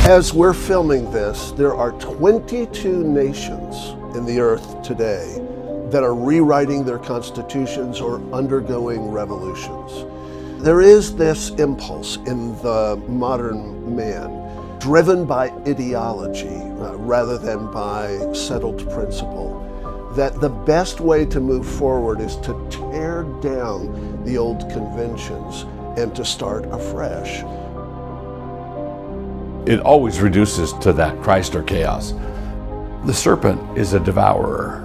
As we're filming this, there are 22 nations in the earth today that are rewriting their constitutions or undergoing revolutions. There is this impulse in the modern man, driven by ideology rather than by settled principle, that the best way to move forward is to tear down the old conventions and to start afresh. It always reduces to that Christ or chaos. The serpent is a devourer.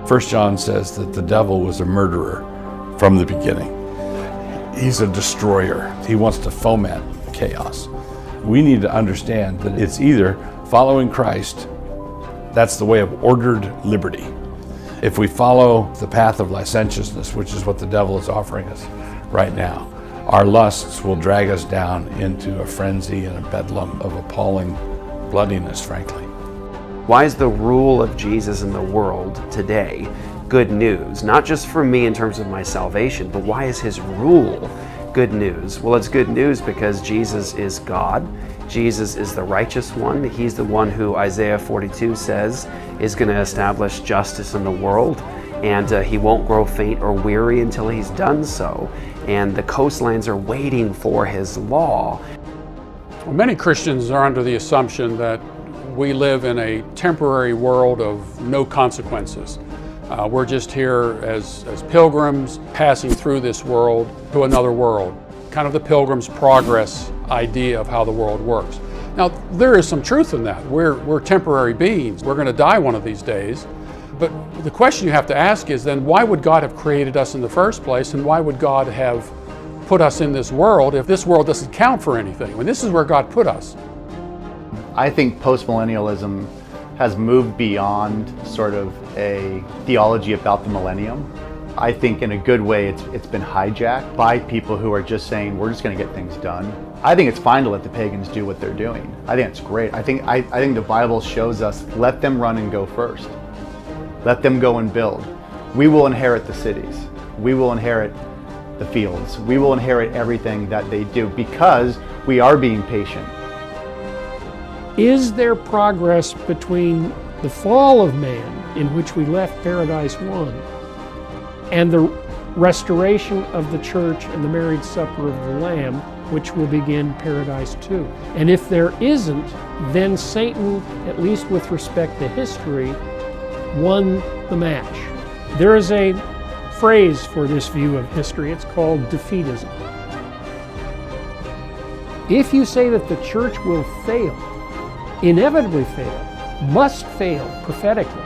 1 John says that the devil was a murderer from the beginning. He's a destroyer. He wants to foment chaos. We need to understand that it's either following Christ, that's the way of ordered liberty. If we follow the path of licentiousness, which is what the devil is offering us right now, our lusts will drag us down into a frenzy and a bedlam of appalling bloodiness, frankly. Why is the rule of Jesus in the world today good news? Not just for me in terms of my salvation, but why is his rule good news? Well, it's good news because Jesus is God. Jesus is the righteous one. He's the one who Isaiah 42 says is going to establish justice in the world. And he won't grow faint or weary until he's done so. And the coastlands are waiting for his law. Well, many Christians are under the assumption that we live in a temporary world of no consequences. We're just here as pilgrims passing through this world to another world. Kind of the Pilgrim's Progress idea of how the world works. Now, there is some truth in that. We're temporary beings. We're going to die one of these days. But the question you have to ask is then, why would God have created us in the first place, and why would God have put us in this world if this world doesn't count for anything? I mean, this is where God put us. I think postmillennialism has moved beyond sort of a theology about the millennium. I think in a good way it's been hijacked by people who are just saying, we're just going to get things done. I think it's fine to let the pagans do what they're doing. I think it's great. I think the Bible shows us, let them run and go first. Let them go and build. We will inherit the cities. We will inherit the fields. We will inherit everything that they do because we are being patient. Is there progress between the fall of man, in which we left Paradise 1, and the restoration of the church and the marriage supper of the Lamb, which will begin Paradise 2? And if there isn't, then Satan, at least with respect to history, won the match. There is a phrase for this view of history. It's called defeatism. If you say that the church will fail, inevitably fail, must fail prophetically,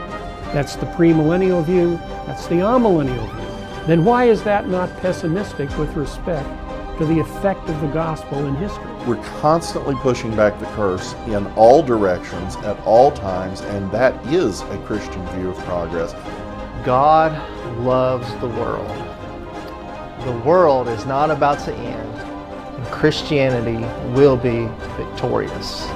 that's the premillennial view, that's the amillennial view, then why is that not pessimistic with respect to the effect of the gospel in history? We're constantly pushing back the curse in all directions at all times, and that is a Christian view of progress. God loves the world. The world is not about to end, and Christianity will be victorious.